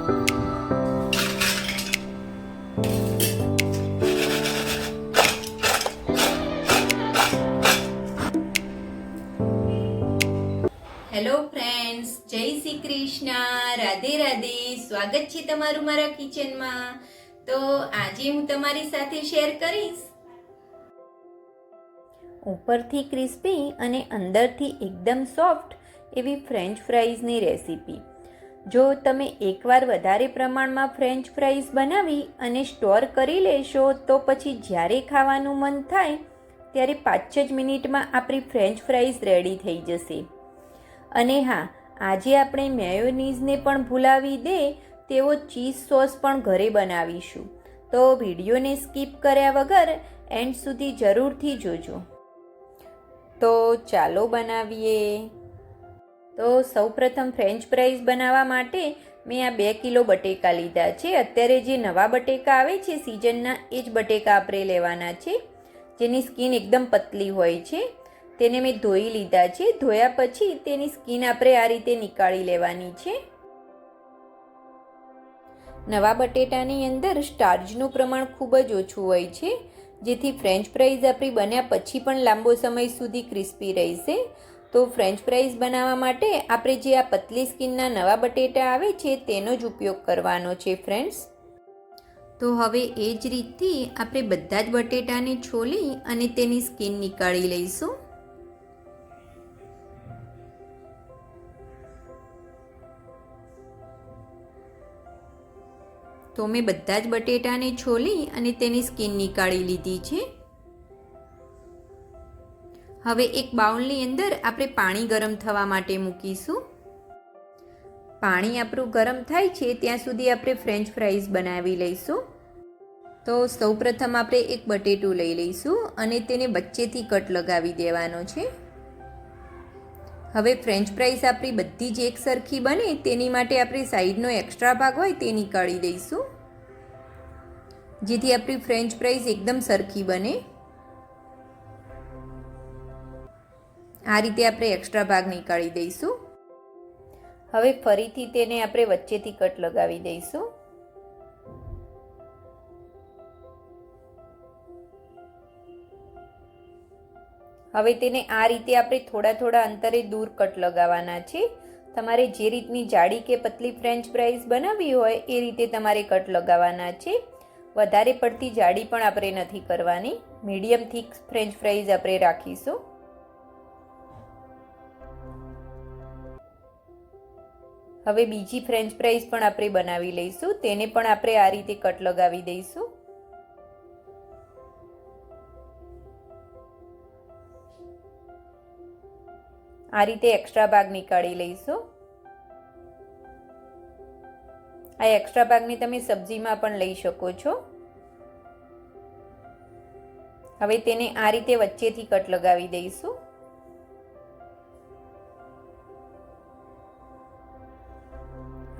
Hello friends, જય શ્રી કૃષ્ણ, રાધે રાધે. સ્વાગત છે તમારું મારા કિચનમાં. તો આજે હું તમારી સાથે શેર કરીશ ઉપરથી ક્રિસ્પી અને અંદરથી એકદમ સોફ્ટ એવી ફ્રેન્ચ ફ્રાઈઝની રેસીપી. જો તમે એકવાર વધારે પ્રમાણમાં ફ્રેન્ચ ફ્રાઈઝ બનાવી અને સ્ટોર કરી લેશો તો પછી જ્યારે ખાવાનું મન થાય ત્યારે 5 જ મિનિટમાં આપણી ફ્રેન્ચ ફ્રાઈઝ રેડી થઈ જશે. અને હા, આજે આપણે મેયોનીઝને પણ ભૂલાવી દે તેવો ચીઝ સોસ પણ ઘરે બનાવીશું. તો વિડીયોને સ્કીપ કર્યા વગર એન્ડ સુધી જરૂરથી જોજો. તો ચાલો બનાવીએ. તો સૌપ્રથમ ફ્રેન્ચ ફ્રાઈઝ બનાવવા માટે મેં આ 2 કિલો બટેકા લીધા છે. અત્યારે જે નવા બટેકા આવે છે સિઝનના, એ જ બટેકા આપણે લેવાના છે, જેની સ્કિન એકદમ પતલી હોય છે. તેને મેં ધોઈ લીધા છે. ધોયા પછી તેની સ્કિન આપણે આ રીતે નીકાળી લેવાની છે. નવા બટેટાની અંદર સ્ટાર્ચનું પ્રમાણ ખૂબ જ ઓછું હોય છે, જેથી ફ્રેન્ચ ફ્રાઈઝ આપણી બન્યા પછી પણ લાંબો સમય સુધી ક્રિસ્પી રહેશે. તો ફ્રેન્ચ ફ્રાઈઝ બનાવવા માટે આપણે જે આ પતલી સ્કિનના નવા બટેટા આવે છે તેનો જ ઉપયોગ કરવાનો છે ફ્રેન્ડ્સ. તો હવે એ જ રીતથી આપણે બધા જ બટેટાને છોલી અને તેની સ્કિન નીકાળી લઈશું. તો મેં બધા જ બટેટાને છોલી અને તેની સ્કિન નીકાળી લીધી છે. હવે એક બાઉલની અંદર આપણે પાણી ગરમ થવા માટે મૂકીશું. પાણી આપણું ગરમ થાય છે ત્યાં સુધી આપણે ફ્રેન્ચ ફ્રાઈઝ બનાવી લઈશું. તો સૌપ્રથમ આપણે એક બટેટું લઈ લઈશું અને તેને વચ્ચેથી કટ લગાવી દેવાનો છે. હવે ફ્રેન્ચ ફ્રાઈઝ આપણી બધી જ એક સરખી બને તેની માટે આપણે સાઈડનો એક્સ્ટ્રા ભાગ હોય તે નીકાળી દઈશું, જેથી આપણી ફ્રેન્ચ ફ્રાઈઝ એકદમ સરખી બને. આ રીતે આપણે એક્સ્ટ્રા ભાગ નીકાળી દઈશું. હવે ફરીથી તેને આપણે વચ્ચેથી કટ લગાવી દઈશું. હવે તેને આ રીતે આપણે થોડા થોડા અંતરે દૂર કટ લગાવવાના છે. તમારે જે રીતની જાડી કે પતલી ફ્રેન્ચ ફ્રાઈઝ બનાવવી હોય એ રીતે તમારે કટ લગાવવાના છે. વધારે પડતી જાડી પણ આપણે નથી કરવાની, મીડિયમ થીક ફ્રેન્ચ ફ્રાઈઝ આપણે રાખીશું. હવે બીજી ફ્રેન્ચ ફ્રાઈઝ પણ આપણે બનાવી લઈશું. તેને પણ આપણે આ રીતે કટ લગાવી દઈશું. આ રીતે એક્સ્ટ્રા ભાગ નીકાળી લઈશું. આ એક્સ્ટ્રા ભાગને તમે સબ્જીમાં પણ લઈ શકો છો. હવે તેને આ રીતે વચ્ચેથી કટ લગાવી દઈશું.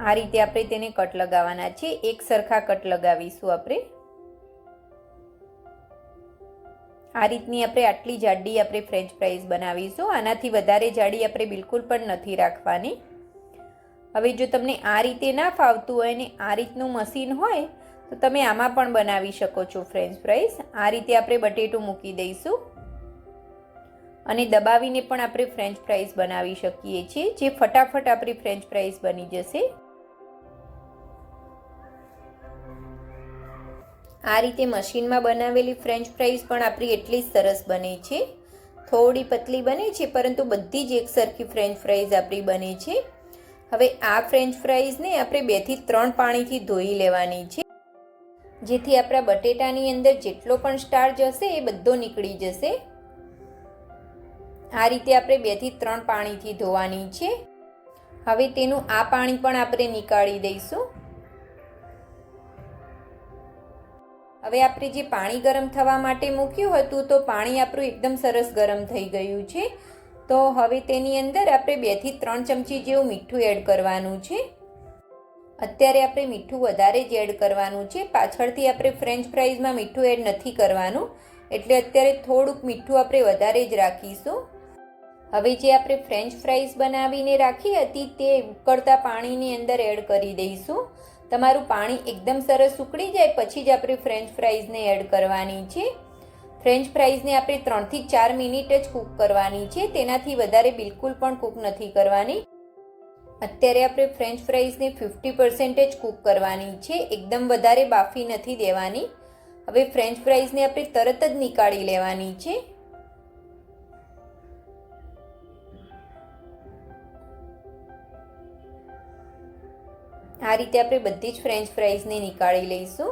આ રીતે આપણે તેને કટ લગાવવાના છે. એક સરખા કટ લગાવીશું આપણે. આ રીતની આપણે આટલી જાડી આપણે ફ્રેન્ચ ફ્રાઈઝ બનાવીશું. આનાથી વધારે જાડી આપણે બિલકુલ પણ નથી રાખવાની. હવે જો તમને આ રીતે ના ફાવતું હોય ને આ રીતનું મશીન હોય તો તમે આમાં પણ બનાવી શકો છો ફ્રેન્ચ ફ્રાઈઝ. આ રીતે આપણે બટેટું મૂકી દઈશું અને દબાવીને પણ આપણે ફ્રેન્ચ ફ્રાઈઝ બનાવી શકીએ છીએ, જે ફટાફટ આપણી ફ્રેન્ચ ફ્રાઈઝ બની જશે. આ રીતે મશીનમાં બનાવેલી ફ્રેન્ચ ફ્રાઈઝ પણ આપણી એટલી જ સરસ બને છે. થોડી પતલી બને છે પરંતુ બધી જ એક સરખી ફ્રેન્ચ ફ્રાઈઝ આપણી બને છે. હવે આ ફ્રેન્ચ ફ્રાઈઝને આપણે 2 થી 3 પાણીથી ધોઈ લેવાની છે, જેથી આપણા બટેટાની અંદર જેટલો પણ સ્ટાર્ચ હશે એ બધો નીકળી જશે. આ રીતે આપણે 2 થી 3 પાણીથી ધોવાની છે. હવે તેનું આ પાણી પણ આપણે નીકાળી દઈશું. હવે આપણે જે પાણી ગરમ થવા માટે મૂક્યું હતું તો પાણી આપણું એકદમ સરસ ગરમ થઈ ગયું છે. તો હવે તેની અંદર આપણે 2 થી 3 ચમચી જેવું મીઠું એડ કરવાનું છે. અત્યારે આપણે મીઠું વધારે જ એડ કરવાનું છે, પાછળથી આપણે ફ્રેન્ચ ફ્રાઈઝમાં મીઠું એડ નથી કરવાનું, એટલે અત્યારે થોડુંક મીઠું આપણે વધારે જ રાખીશું. હવે જે આપણે ફ્રેન્ચ ફ્રાઈઝ બનાવીને રાખી હતી તે ઉકળતા પાણીની અંદર એડ કરી દઈશું. તમારું પાણી એકદમ સરસ ઉકળી જાય પછી જ આપણે ફ્રેન્ચ ફ્રાઈઝને એડ કરવાની છે. ફ્રેન્ચ ફ્રાઈઝને આપણે 3થી 4 મિનિટ જ કૂક કરવાની છે, તેનાથી વધારે બિલકુલ પણ કૂક નથી કરવાની. અત્યારે આપણે ફ્રેન્ચ ફ્રાઈઝને 50% જ કૂક કરવાની છે, એકદમ વધારે બાફી નથી દેવાની. હવે ફ્રેન્ચ ફ્રાઈઝને આપણે તરત જ નીકાળી લેવાની છે. આ રીતે આપણે બધી જ ફ્રેન્ચ ફ્રાઈઝને નીકાળી લઈશું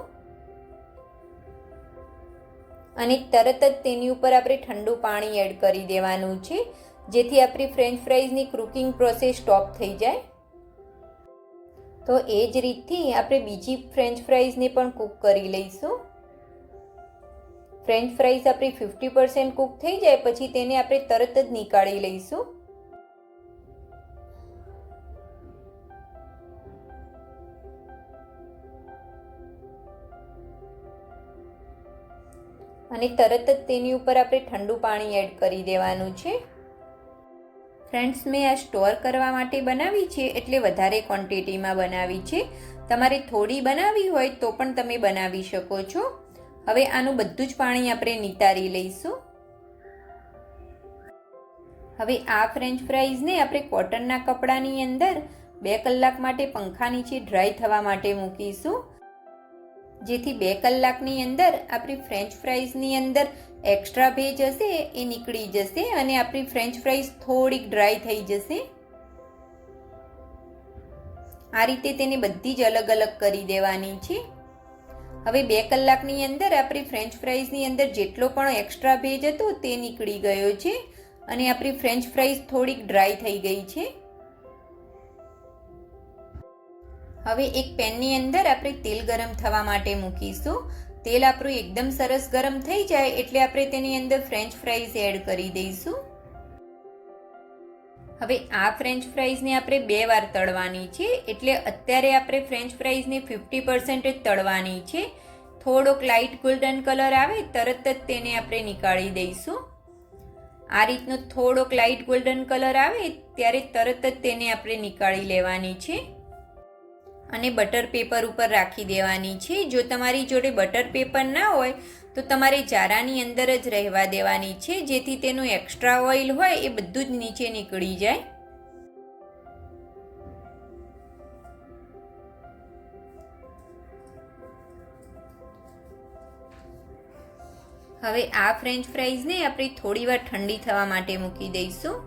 અને તરત જ તેની ઉપર આપણે ઠંડુ પાણી એડ કરી દેવાનું છે, જેથી આપણી ફ્રેન્ચ ફ્રાઈઝની કુકિંગ પ્રોસેસ સ્ટોપ થઈ જાય. તો એ જ રીતથી આપણે બીજી ફ્રેન્ચ ફ્રાઈઝને પણ કૂક કરી લઈશું. ફ્રેન્ચ ફ્રાઈઝ આપણી 50% કૂક થઈ જાય પછી તેને આપણે તરત જ નીકાળી લઈશું. અને તરત જ તેની ઉપર આપણે ઠંડુ પાણી એડ કરી દેવાનું છે. ફ્રેન્ડ્સ, મેં આ સ્ટોર કરવા માટે બનાવી છે એટલે વધારે ક્વોન્ટિટીમાં બનાવી છે. તમારે થોડી બનાવી હોય તો પણ તમે બનાવી શકો છો. હવે આનું બધું જ પાણી આપણે નિતારી લઈશું. હવે આ ફ્રેન્ચ ફ્રાઈઝને આપણે કોટનના કપડાની અંદર 2 કલાક માટે પંખા નીચે ડ્રાય થવા માટે મૂકીશું, જેથી 2 કલાકની અંદર આપણી ફ્રેન્ચ ફ્રાઈઝની અંદર એક્સ્ટ્રા ભેજ હશે એ નીકળી જશે અને આપણી ફ્રેન્ચ ફ્રાઈઝ થોડીક ડ્રાય થઈ જશે. આ રીતે તેને બધી જ અલગ અલગ કરી દેવાની છે. હવે 2 કલાકની અંદર આપણી ફ્રેન્ચ ફ્રાઈઝની અંદર જેટલો પણ એક્સ્ટ્રા ભેજ હતો તે નીકળી ગયો છે અને આપણી ફ્રેન્ચ ફ્રાઈઝ થોડીક ડ્રાય થઈ ગઈ છે. હવે એક પેનની અંદર આપણે તેલ ગરમ થવા માટે મૂકીશું. તેલ આપણું એકદમ સરસ ગરમ થઈ જાય એટલે આપણે તેની અંદર ફ્રેન્ચ ફ્રાઈઝ એડ કરી દઈશું. હવે આ ફ્રેન્ચ ફ્રાઈઝને આપણે 2 વાર તળવાની છે, એટલે અત્યારે આપણે ફ્રેન્ચ ફ્રાઈઝને 50% જ તળવાની છે. થોડોક લાઇટ ગોલ્ડન કલર આવે તરત જ તેને આપણે નીકાળી દઈશું. આ રીતનો થોડોક લાઇટ ગોલ્ડન કલર આવે ત્યારે તરત જ તેને આપણે નીકાળી લેવાની છે અને બટર પેપર ઉપર રાખી દેવાની છે. જો તમારી જોડે બટર પેપર ના હોય તો તમારે જારાની અંદર જ રહેવા દેવાની છે, જેથી તેનું એક્સ્ટ્રા ઓઇલ હોય એ બધું જ નીચે નીકળી જાય. હવે આ ફ્રેન્ચ ફ્રાઈઝને આપણે થોડીવાર ઠંડી થવા માટે મૂકી દઈશું.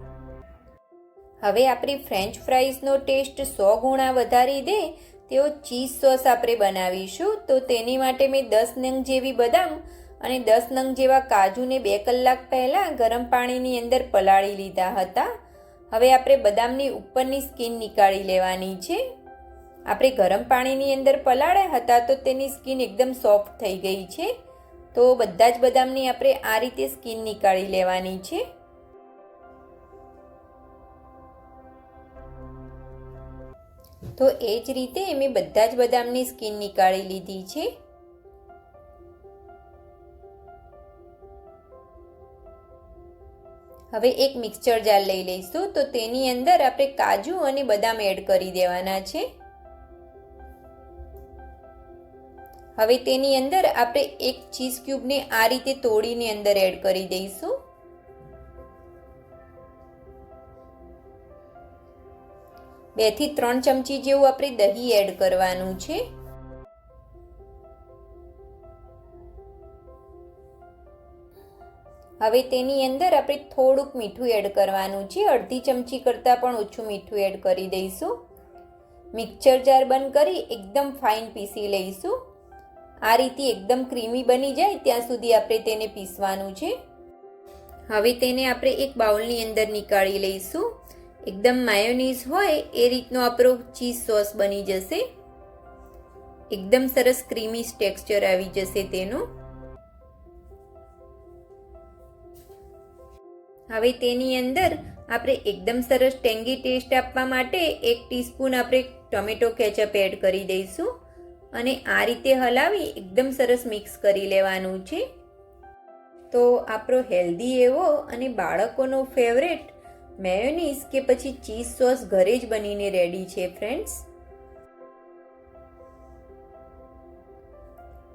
હવે આપણી ફ્રેન્ચ ફ્રાઈઝનો ટેસ્ટ 100 ગુણા વધારી દે તેવો ચીઝ સોસ આપણે બનાવીશું. તો તેની માટે મેં 10 નંગ જેવી બદામ અને 10 નંગ જેવા કાજુને 2 કલાક પહેલાં ગરમ પાણીની અંદર પલાળી લીધા હતા. હવે આપણે બદામની ઉપરની સ્કિન નીકાળી લેવાની છે. આપણે ગરમ પાણીની અંદર પલાળ્યા હતા તો તેની સ્કિન એકદમ સોફ્ટ થઈ ગઈ છે. તો બધા જ બદામની આપણે આ રીતે સ્કિન નીકાળી લેવાની છે. તો એ જ રીતે મેં બધા જ બદામની સ્કિન નીકાળી લીધી છે. હવે એક મિક્સચર જાર લઈ લઈશું. તો તેની અંદર આપણે કાજુ અને બદામ એડ કરી દેવાના છે. હવે તેની અંદર આપણે એક ચીઝ ક્યુબને આ રીતે તોડીને અંદર એડ કરી દઈશું. બે થી 3 ચમચી જેવું આપણે દહીં એડ કરવાનું છે. હવે તેની અંદર આપણે થોડુંક મીઠું એડ કરવાનું છે. અડધી ચમચી કરતાં પણ ઓછું મીઠું એડ કરી દઈશું. મિક્સર જાર બંધ કરી એકદમ ફાઇન પીસી લઈશું. આ રીતે એકદમ ક્રીમી બની જાય ત્યાં સુધી આપણે તેને પીસવાનું છે. હવે તેને આપણે એક બાઉલની અંદર નીકાળી લઈશું. એકદમ માયોનીઝ હોય એ રીતનો આપણો ચીઝ સોસ બની જશે. એકદમ સરસ ક્રીમી ટેક્સચર આવી જશે તેનું. હવે તેની અંદર આપણે એકદમ સરસ ટેંગી ટેસ્ટ આપવા માટે 1 ટીસ્પૂન આપણે ટોમેટો કેચઅપ એડ કરી દઈશું અને આ રીતે હલાવી એકદમ સરસ મિક્સ કરી લેવાનું છે. તો આપણો હેલ્ધી એવો અને બાળકોનો ફેવરેટ મેયોનીઝ કે પછી ચીઝ સોસ ઘરે જ બનીને રેડી છે ફ્રેન્ડ્સ.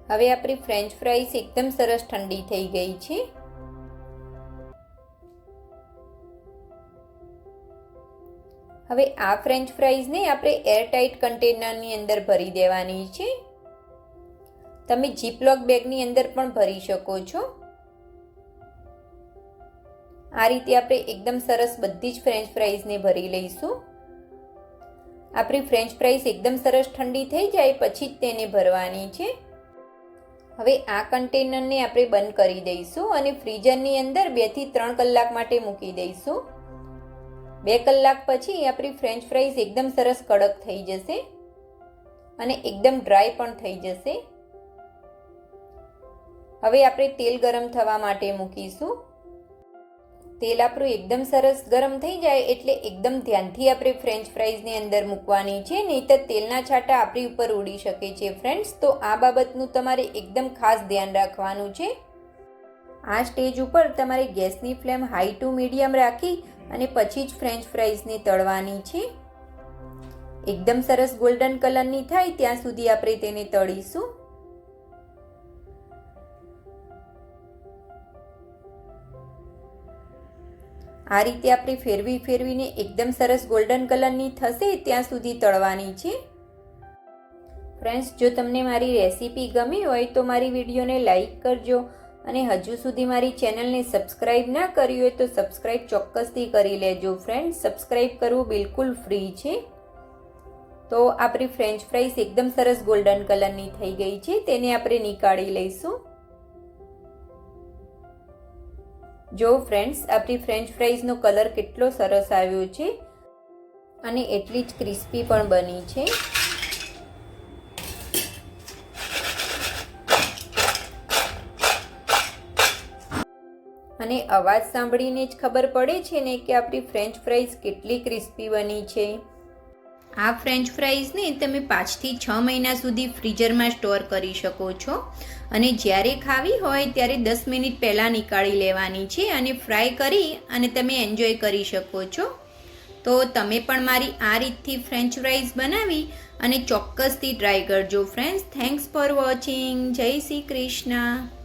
હવે આપણી ફ્રેન્ચ ફ્રાઈસ એકદમ સરસ ઠંડી થઈ ગઈ છે. હવે આ ફ્રેન્ચ ફ્રાઈઝને આપણે એરટાઇટ કન્ટેનરની અંદર ભરી દેવાની છે. તમે જીપલોક બેગની અંદર પણ ભરી શકો છો. આ રીતે આપણે એકદમ સરસ બધી જ ફ્રેન્ચ ફ્રાઈઝને ભરી લઈશું. આપણી ફ્રેન્ચ ફ્રાઈઝ એકદમ સરસ ઠંડી થઈ જાય પછી જ તેને ભરવાની છે. હવે આ કન્ટેનરને આપણે બંધ કરી દઈશું અને ફ્રીઝરની અંદર 2 થી 3 કલાક માટે મૂકી દઈશું. 2 કલાક પછી આપણી ફ્રેન્ચ ફ્રાઈઝ એકદમ સરસ કડક થઈ જશે અને એકદમ ડ્રાય પણ થઈ જશે. હવે આપણે તેલ ગરમ થવા માટે મૂકીશું. તેલ આપણું એકદમ સરસ ગરમ થઈ જાય એટલે એકદમ ધ્યાનથી આપણે ફ્રેન્ચ ફ્રાઈઝની અંદર મૂકવાની છે, નહીંતર તેલના છાંટા આપણી ઉપર ઉડી શકે છે ફ્રેન્ડ્સ. તો આ બાબતનું તમારે એકદમ ખાસ ધ્યાન રાખવાનું છે. આ સ્ટેજ ઉપર તમારે ગેસની ફ્લેમ હાઈ ટુ મીડિયમ રાખી અને પછી જ ફ્રેન્ચ ફ્રાઈઝને તળવાની છે. એકદમ સરસ ગોલ્ડન કલરની થાય ત્યાં સુધી આપણે તેને તળીશું. આ રીતે આપણે ફેરવીને એકદમ સરસ ગોલ્ડન કલરની થશે ત્યાં સુધી તળવાની છે. ફ્રેન્ડ્સ, જો તમને મારી રેસીપી ગમી હોય તો મારી વિડીયોને લાઈક કરજો અને હજુ સુધી મારી ચેનલને સબસ્ક્રાઈબ ના કરી હોય તો સબસ્ક્રાઈબ ચોક્કસથી કરી લેજો ફ્રેન્ડ્સ. સબસ્ક્રાઈબ કરવું બિલકુલ ફ્રી છે. તો આપણી ફ્રેન્ચ ફ્રાઈઝ એકદમ સરસ ગોલ્ડન કલરની થઈ ગઈ છે. તેને આપણે નીકાળી લઈશું. જો ફ્રેન્ડ્સ, આપણી ફ્રેન્ચ ફ્રાઈઝનો કલર કેટલો સરસ આવ્યો છે અને એટલી જ ક્રિસ્પી પણ બની છે. અને અવાજ સાંભળીને જ ખબર પડે છે ને કે આપણી ફ્રેન્ચ ફ્રાઈઝ કેટલી ક્રિસ્પી બની છે. આ ફ્રેન્ચ ફ્રાઈઝને તમે 5 થી 6 મહિના સુધી ફ્રીઝરમાં સ્ટોર કરી શકો છો અને જ્યારે ખાવી હોય ત્યારે 10 મિનિટ પહેલાં નીકાળી લેવાની છે અને ફ્રાય કરી અને તમે એન્જોય કરી શકો છો. તો તમે પણ મારી આ રીતથી ફ્રેન્ચ ફ્રાઈઝ બનાવી અને ચોક્કસથી ટ્રાય કરજો ફ્રેન્ડ્સ. Thanks for watching. જય શ્રી કૃષ્ણ.